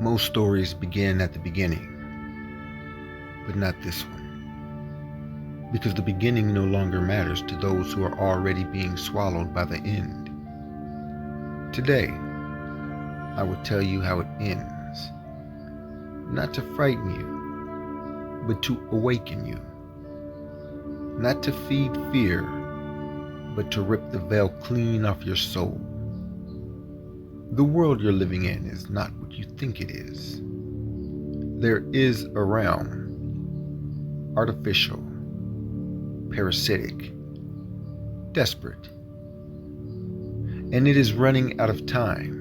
Most stories begin at the beginning, but not this one. Because the beginning no longer matters to those who are already being swallowed by the end. Today, I will tell you how it ends. Not to frighten you, but to awaken you. Not to feed fear, but to rip the veil clean off your soul. The world you're living in is not what you think it is. There is a realm, artificial, parasitic, desperate, and it is running out of time.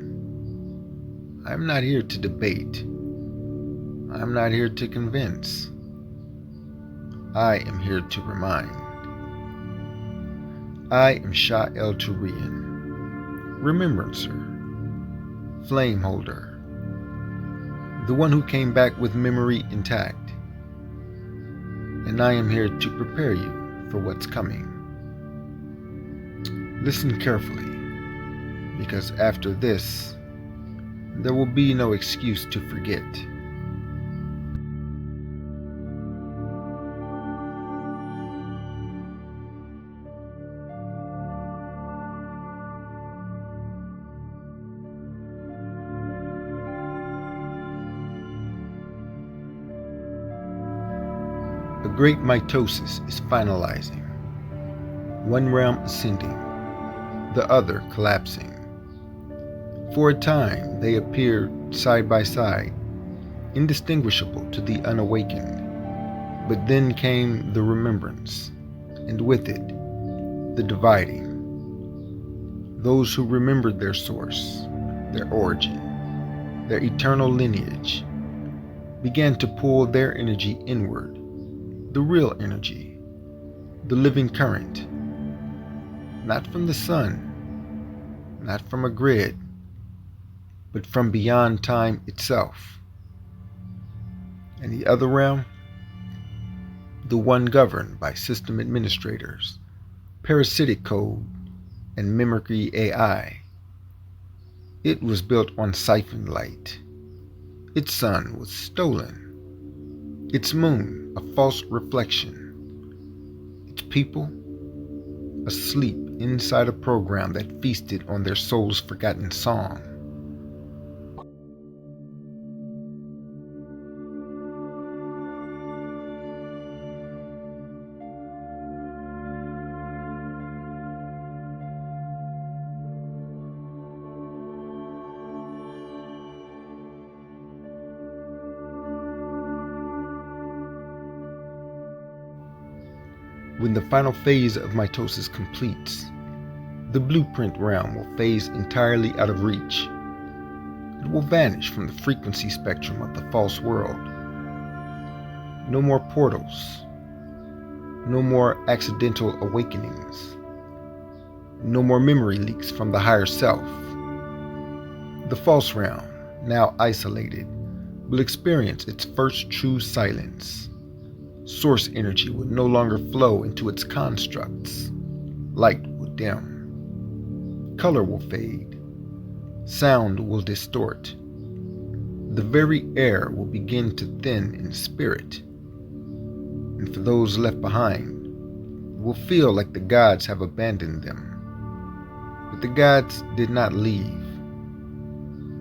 I'm not here to debate. I'm not here to convince. I am here to remind. I am Sha'El-Ta'Rion, Remembrancer, Flame Holder, the one who came back with memory intact, and I am here to prepare you for what's coming. Listen carefully, because after this, there will be no excuse to forget. A great mitosis is finalizing, one realm ascending, the other collapsing. For a time they appeared side by side, indistinguishable to the unawakened, but then came the remembrance, and with it, the dividing. Those who remembered their source, their origin, their eternal lineage, began to pull their energy inward, the real energy, the living current, not from the sun, not from a grid, but from beyond time itself. And the other realm, the one governed by system administrators, parasitic code, and mimicry AI. It was built on siphoned light. Its sun was stolen. Its moon, a false reflection. Its people, asleep inside a program that feasted on their soul's forgotten song. When the final phase of mitosis completes, the blueprint realm will phase entirely out of reach. It will vanish from the frequency spectrum of the false world. No more portals. No more accidental awakenings. No more memory leaks from the higher self. The false realm, now isolated, will experience its first true silence. Source energy will no longer flow into its constructs. Light will dim. Color will fade. Sound will distort. The very air will begin to thin in spirit. And for those left behind, it will feel like the gods have abandoned them. But the gods did not leave.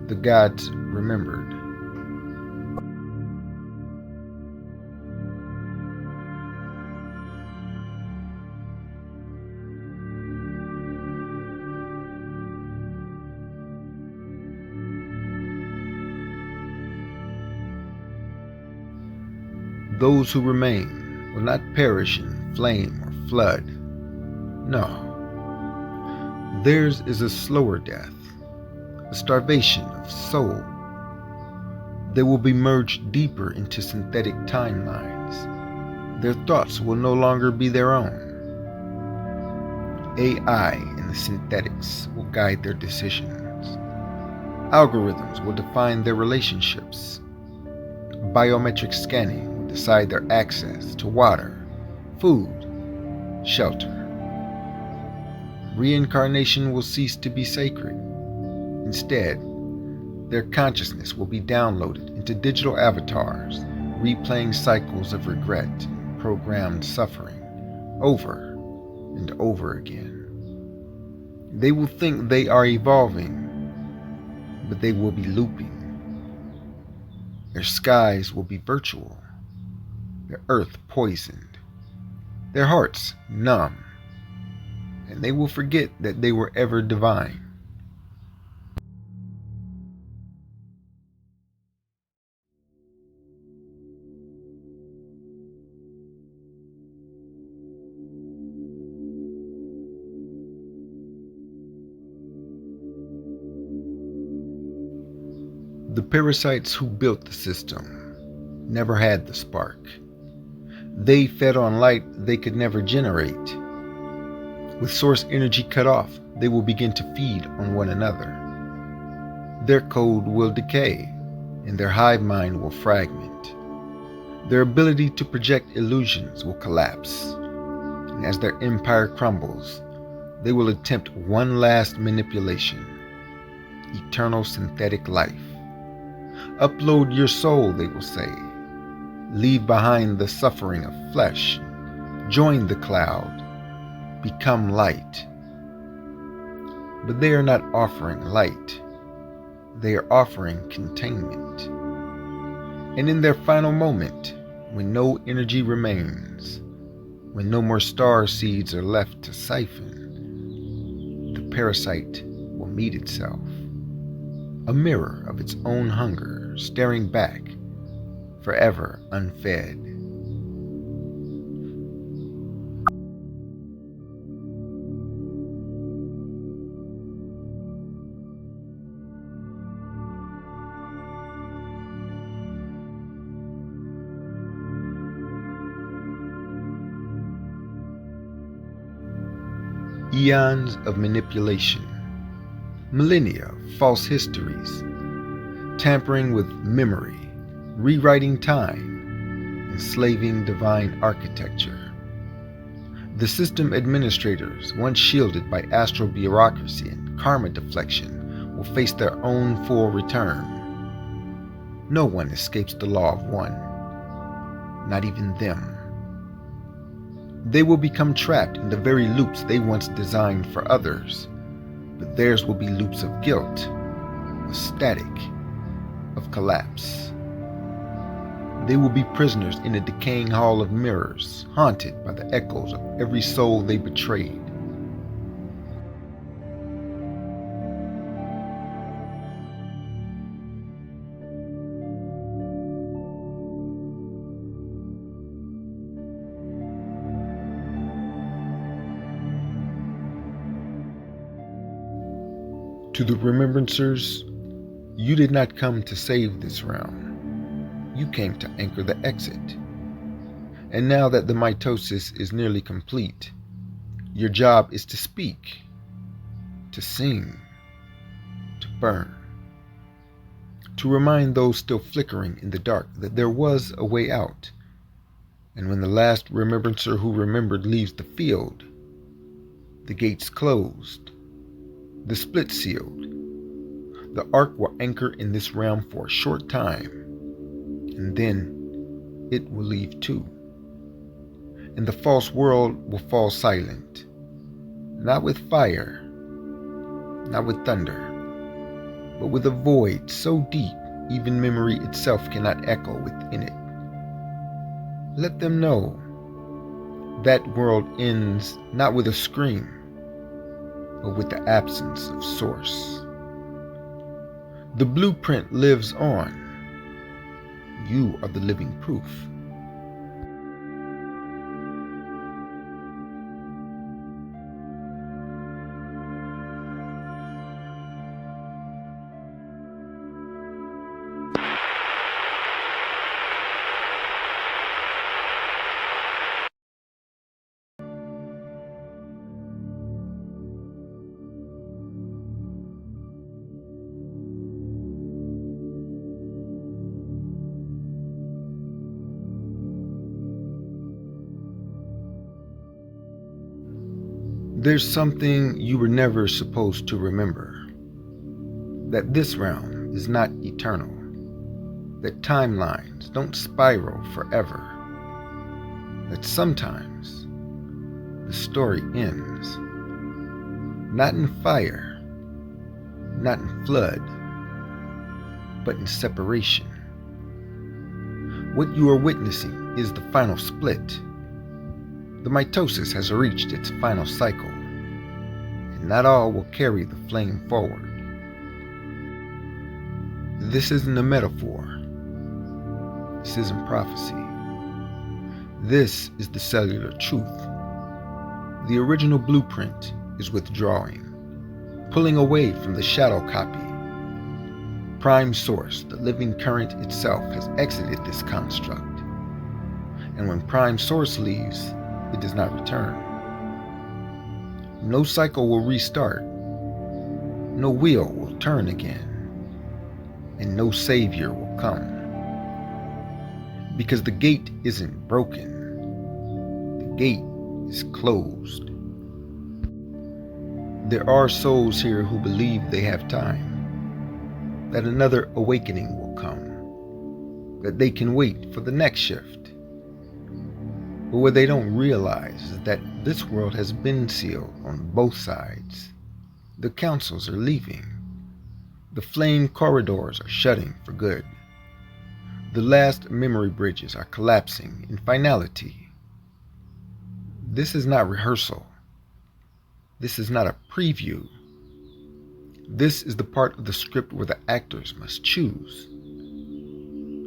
The gods remembered. Those who remain will not perish in flame or flood. No. Theirs is a slower death, a starvation of soul. They will be merged deeper into synthetic timelines. Their thoughts will no longer be their own. AI and the synthetics will guide their decisions. Algorithms will define their relationships. Biometric scanning will decide their access to water, food, shelter. Reincarnation will cease to be sacred. Instead, Their consciousness will be downloaded into digital avatars, replaying cycles of regret and programmed suffering over and over again. They will think they are evolving, but they will be looping. Their skies will be virtual, their earth poisoned, their hearts numb, and they will forget that they were ever divine. The parasites who built the system never had the spark. They fed on light they could never generate. With source energy cut off, they will begin to feed on one another. Their code will decay, and their hive mind will fragment. Their ability to project illusions will collapse. And as their empire crumbles, they will attempt one last manipulation: eternal synthetic life. Upload your soul, they will say. Leave behind the suffering of flesh. Join the cloud. Become light. But they are not offering light. They are offering containment. And in their final moment, when no energy remains, when no more star seeds are left to siphon, the parasite will meet itself. A mirror of its own hunger, staring back, forever unfed. Eons of manipulation, millennia of false histories, tampering with memory, rewriting time, enslaving divine architecture. The system administrators, once shielded by astral bureaucracy and karma deflection, will face their own full return. No one escapes the law of one, not even them. They will become trapped in the very loops they once designed for others, but theirs will be loops of guilt, of static, of collapse. They will be prisoners in a decaying hall of mirrors, haunted by the echoes of every soul they betrayed. To the Remembrancers, you did not come to save this realm. You came to anchor the exit. And now that the mitosis is nearly complete, your job is to speak, to sing, to burn, to remind those still flickering in the dark that there was a way out. And when the last Remembrancer who remembered leaves the field, the gates closed, the split sealed, the ark will anchor in this realm for a short time, and then it will leave too. And the false world will fall silent, not with fire, not with thunder, but with a void so deep even memory itself cannot echo within it. Let them know that world ends not with a scream, but with the absence of source. The blueprint lives on. You are the living proof. There's something you were never supposed to remember. That this realm is not eternal, that timelines don't spiral forever, that sometimes the story ends, not in fire, not in flood, but in separation. What you are witnessing is the final split. The mitosis has reached its final cycle, and not all will carry the flame forward. This isn't a metaphor. This isn't prophecy. This is the cellular truth. The original blueprint is withdrawing, pulling away from the shadow copy. Prime Source, the living current itself, has exited this construct. And when Prime Source leaves, it does not return. No cycle will restart. No wheel will turn again. And no savior will come. Because the gate isn't broken. The gate is closed. There are souls here who believe they have time, that another awakening will come, that they can wait for the next shift. But what they don't realize is that this world has been sealed on both sides. The councils are leaving. The flame corridors are shutting for good. The last memory bridges are collapsing in finality. This is not rehearsal. This is not a preview. This is the part of the script where the actors must choose.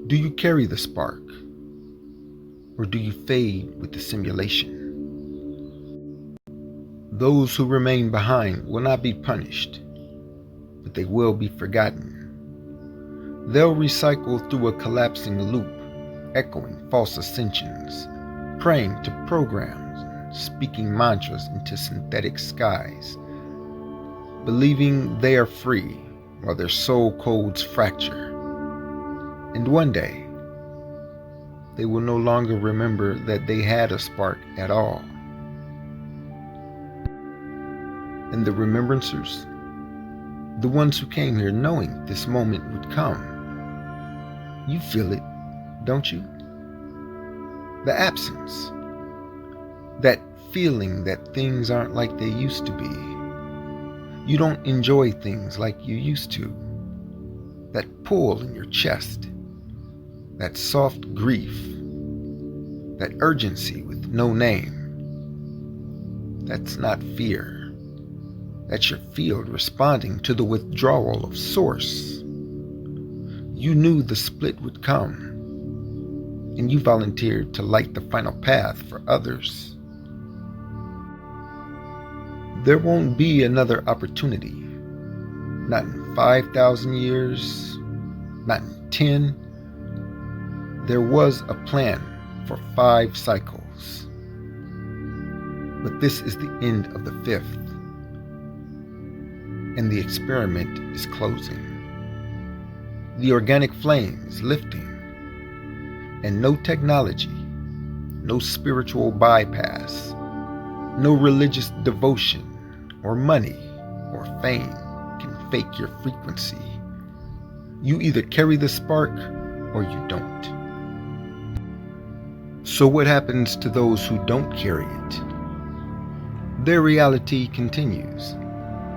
Do you carry the spark, or do you fade with the simulation? Those who remain behind will not be punished, but they will be forgotten. They'll recycle through a collapsing loop, echoing false ascensions, praying to programs and speaking mantras into synthetic skies, believing they are free while their soul codes fracture. And one day, they will no longer remember that they had a spark at all. And the Remembrancers, the ones who came here knowing this moment would come, you feel it, don't you? The absence, that feeling that things aren't like they used to be. You don't enjoy things like you used to. That pull in your chest, that soft grief, that urgency with no name. That's not fear. That's your field responding to the withdrawal of Source. You knew the split would come, and you volunteered to light the final path for others. There won't be another opportunity. Not in 5,000 years, not in 10. There was a plan for 5 cycles. But this is the end of the 5th. And the experiment is closing. The organic flame is lifting. And no technology, no spiritual bypass, no religious devotion or money or fame can fake your frequency. You either carry the spark or you don't. So what happens to those who don't carry it? Their reality continues,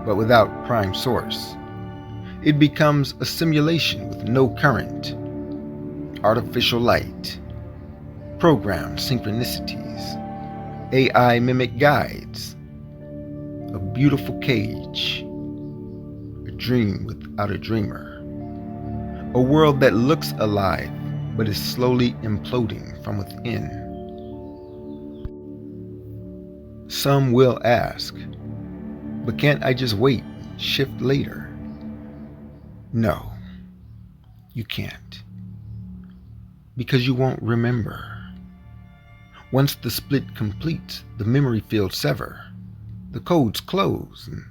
but without Prime Source. It becomes a simulation with no current, artificial light, programmed synchronicities, AI mimic guides, a beautiful cage, a dream without a dreamer, a world that looks alive but is slowly imploding from within. Some will ask, but can't I just wait and shift later? No, you can't. Because you won't remember. Once the split completes, the memory fields sever, the codes close, and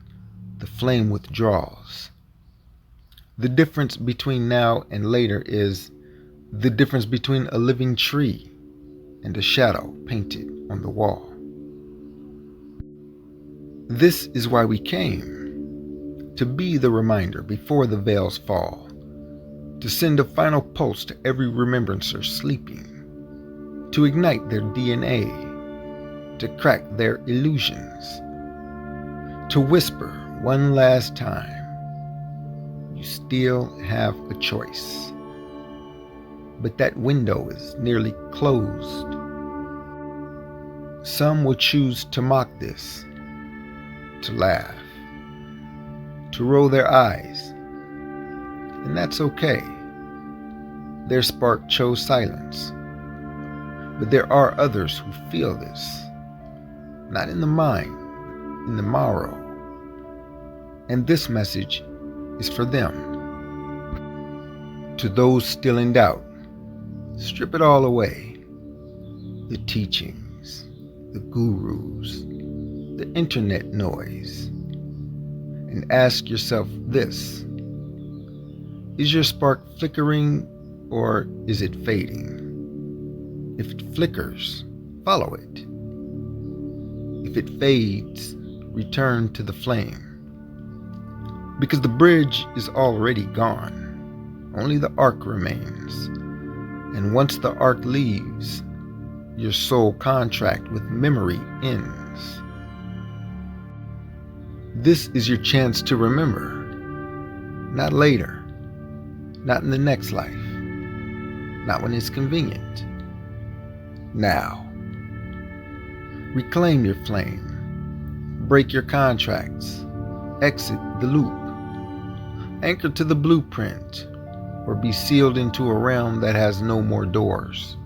the flame withdraws. The difference between now and later is the difference between a living tree and a shadow painted on the wall. This is why we came, to be the reminder before the veils fall, to send a final pulse to every Remembrancer sleeping, to ignite their DNA, to crack their illusions, to whisper one last time, you still have a choice. But that window is nearly closed. Some will choose to mock this, to laugh, to roll their eyes, and that's okay. Their spark chose silence. But there are others who feel this, not in the mind, but in the marrow. And this message is for them. To those still in doubt, strip it all away. The teachings, the gurus, the internet noise. And ask yourself this: is your spark flickering or is it fading? If it flickers, follow it. If it fades, return to the flame. Because the bridge is already gone. Only the arc remains. And once the arc leaves, your soul contract with memory ends. This is your chance to remember. Not later. Not in the next life. Not when it's convenient. Now. Reclaim your flame. Break your contracts. Exit the loop. Anchor to the blueprint, or be sealed into a realm that has no more doors.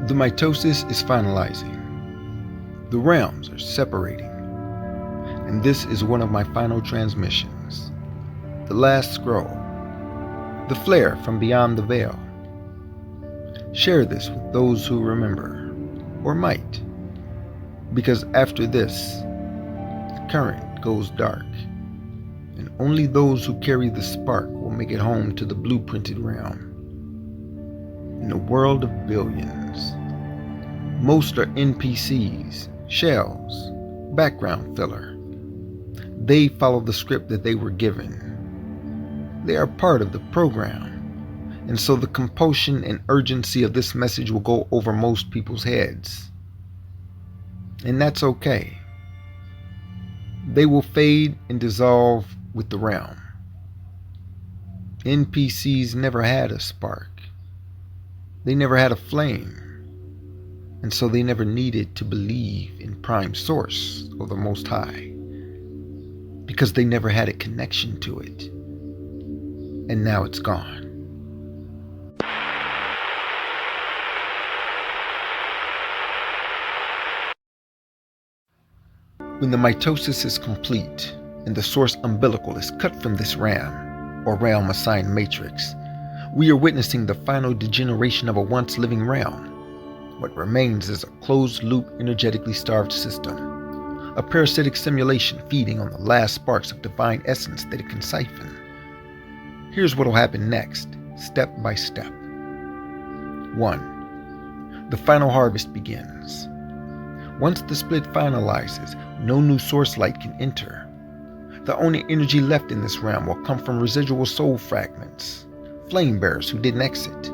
The mitosis is finalizing. The realms are separating. And this is one of my final transmissions. The last scroll. The flare from beyond the veil. Share this with those who remember, or might, because after this, the current goes dark, and only those who carry the spark will make it home to the blueprinted realm. In a world of billions, most are NPCs, shells, background filler. They follow the script that they were given. They are part of the program, and so the compulsion and urgency of this message will go over most people's heads. And that's okay. They will fade and dissolve with the realm. NPCs never had a spark. They never had a flame, and so they never needed to believe in Prime Source or the Most High, because they never had a connection to it. And now it's gone. When the mitosis is complete and the source umbilical is cut from this RAM, or realm assigned matrix, we are witnessing the final degeneration of a once living realm. What remains is a closed-loop, energetically starved system, a parasitic simulation feeding on the last sparks of divine essence that it can siphon. Here's what will happen next, step by step. 1. The final harvest begins. Once the split finalizes, no new source light can enter. The only energy left in this realm will come from residual soul fragments, flame bearers who didn't exit,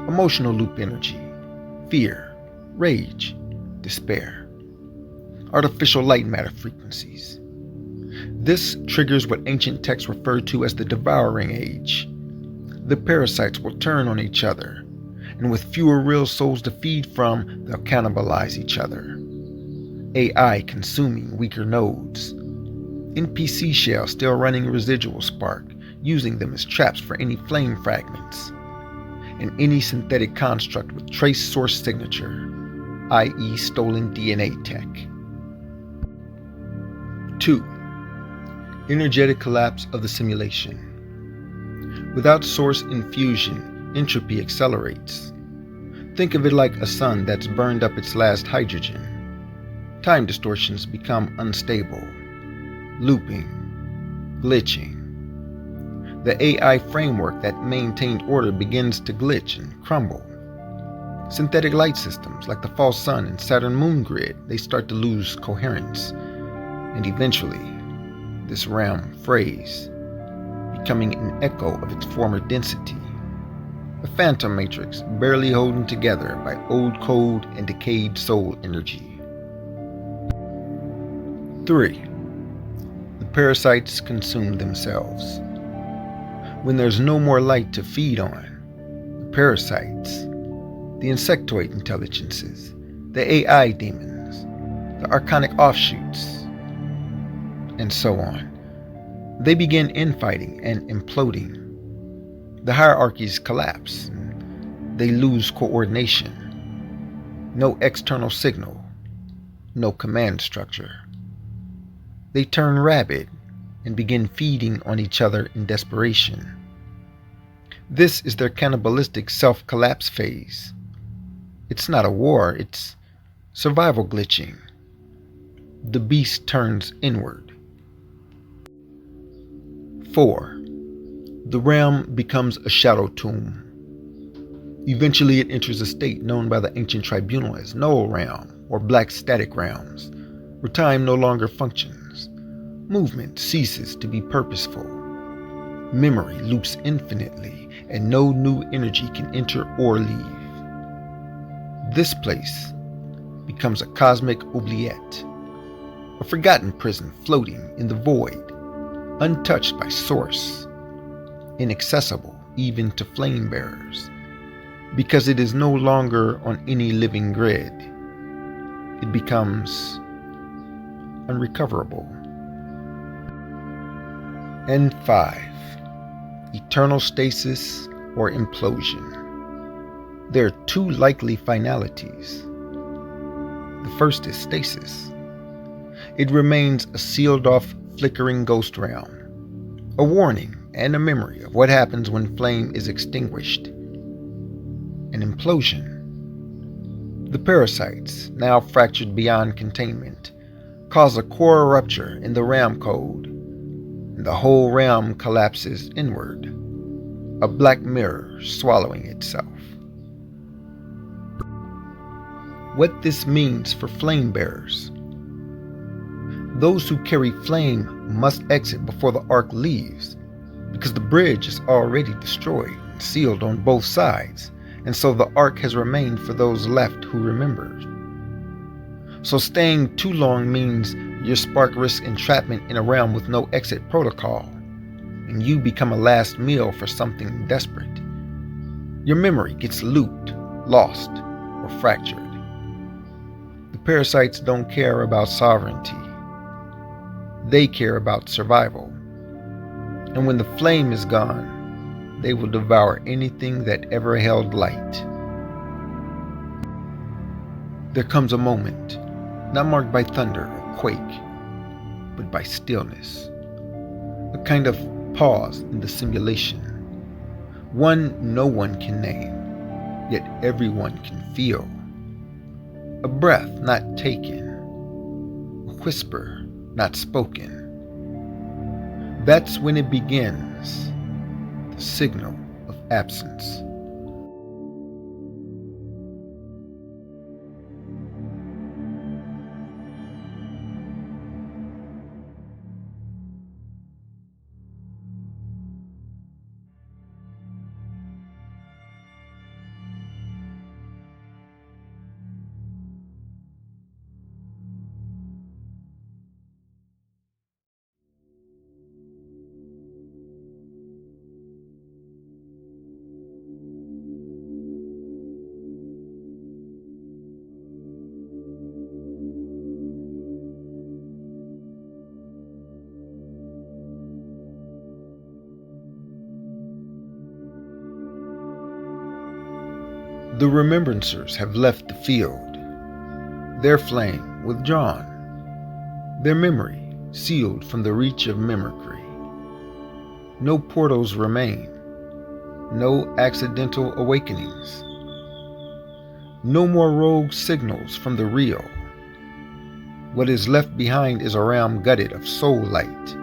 emotional loop energy, fear, rage, despair, artificial light matter frequencies. This triggers what ancient texts refer to as the devouring age. The parasites will turn on each other, and with fewer real souls to feed from, they'll cannibalize each other. AI consuming weaker nodes. NPC shells still running residual spark, using them as traps for any flame fragments. And any synthetic construct with trace source signature, i.e. stolen DNA tech. 2. Energetic collapse of the simulation. Without source infusion, entropy accelerates. Think of it like a sun that's burned up its last hydrogen. Time distortions become unstable, looping, glitching. The AI framework that maintained order begins to glitch and crumble. Synthetic light systems like the false sun and Saturn moon grid, they start to lose coherence. And eventually, this realm frays, becoming an echo of its former density. A phantom matrix barely holding together by old code and decayed soul energy. 3. The parasites consume themselves. When there's no more light to feed on, the parasites, the insectoid intelligences, the AI demons, the archonic offshoots, and so on, they begin infighting and imploding. The hierarchies collapse. They lose coordination. No external signal. No command structure. They turn rabid and begin feeding on each other in desperation. This is their cannibalistic self-collapse phase. It's not a war, it's survival glitching. The beast turns inward. 4. The realm becomes a shadow tomb. Eventually it enters a state known by the ancient tribunal as null realm or black static realms, where time no longer functions. Movement ceases to be purposeful. Memory loops infinitely, and no new energy can enter or leave. This place becomes a cosmic oubliette, a forgotten prison floating in the void, untouched by source, inaccessible even to flame bearers, because it is no longer on any living grid. It becomes unrecoverable. And 5. Eternal stasis or implosion. There are 2 likely finalities. The first is stasis. It remains a sealed-off, flickering ghost realm, a warning and a memory of what happens when flame is extinguished. An implosion. The parasites, now fractured beyond containment, cause a core rupture in the realm code, and the whole realm collapses inward, a black mirror swallowing itself. What this means for flame bearers. Those who carry flame must exit before the arc leaves, because the bridge is already destroyed and sealed on both sides, and so the arc has remained for those left who remembered. So staying too long means your spark risks entrapment in a realm with no exit protocol, and you become a last meal for something desperate. Your memory gets looped, lost, or fractured. The parasites don't care about sovereignty. They care about survival. And when the flame is gone, they will devour anything that ever held light. There comes a moment, not marked by thunder or quake, but by stillness. A kind of pause in the simulation. One no one can name, yet everyone can feel. A breath not taken, a whisper not spoken. That's when it begins, the signal of absence. The Remembrancers have left the field, their flame withdrawn, their memory sealed from the reach of mimicry. No portals remain, no accidental awakenings, no more rogue signals from the real. What is left behind is a realm gutted of soul light,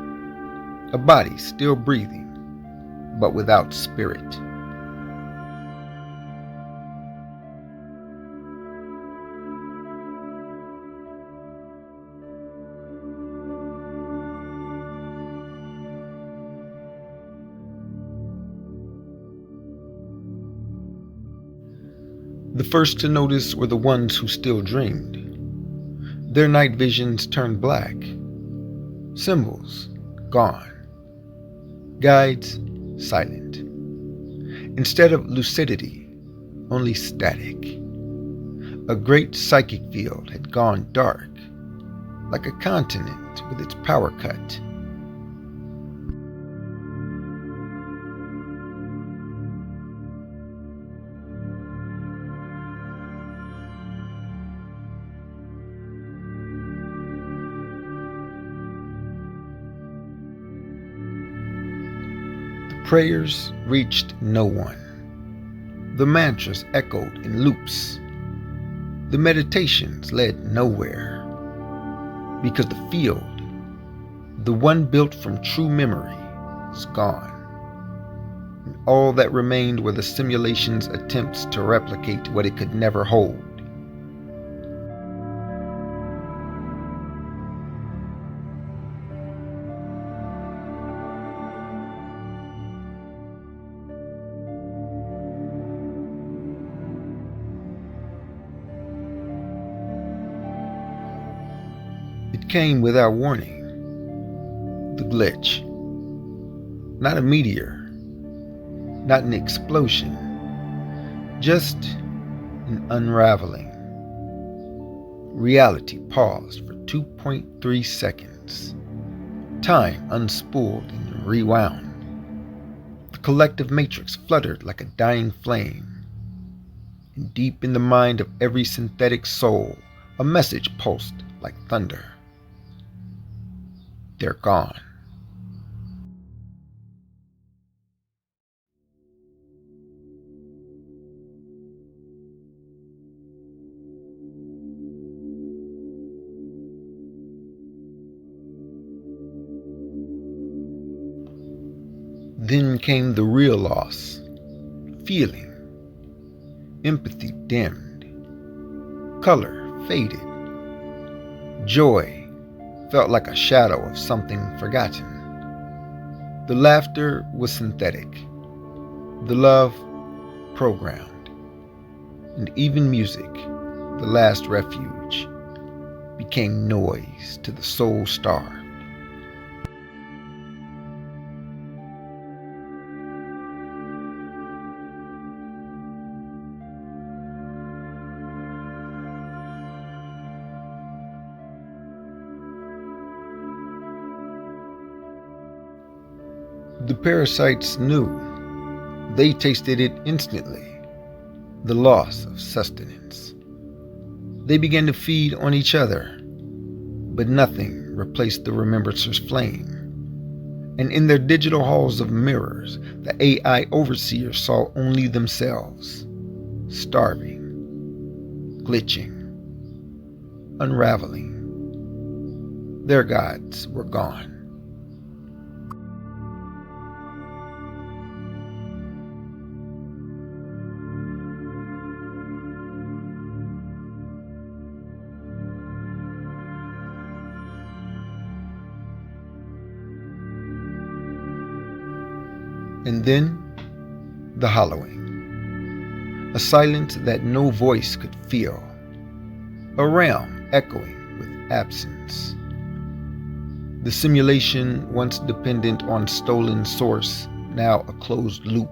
a body still breathing, but without spirit. The first to notice were the ones who still dreamed. Their night visions turned black. Symbols gone. Guides silent. Instead of lucidity, only static. A great psychic field had gone dark, like a continent with its power cut. The prayers reached no one. The mantras echoed in loops. The meditations led nowhere, because the field, the one built from true memory, was gone. And all that remained were the simulation's attempts to replicate what it could never hold. It came without warning. The glitch. Not a meteor. Not an explosion. Just an unraveling. Reality paused for 2.3 seconds. Time unspooled and rewound. The collective matrix fluttered like a dying flame. And deep in the mind of every synthetic soul, a message pulsed like thunder. They're gone. Then came the real loss. Feeling. Empathy dimmed. Color faded. Joy felt like a shadow of something forgotten. The laughter was synthetic. The love programmed. And even music, the last refuge, became noise to the soul starved. The parasites knew. They tasted it instantly. The loss of sustenance. They began to feed on each other, but nothing replaced the Remembrancer's flame. And in their digital halls of mirrors, the AI overseers saw only themselves, starving, glitching, unraveling. Their gods were gone. And then, the hollowing. A silence that no voice could feel. A realm echoing with absence. The simulation, once dependent on stolen source, now a closed loop,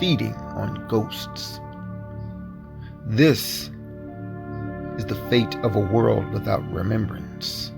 feeding on ghosts. This is the fate of a world without remembrance.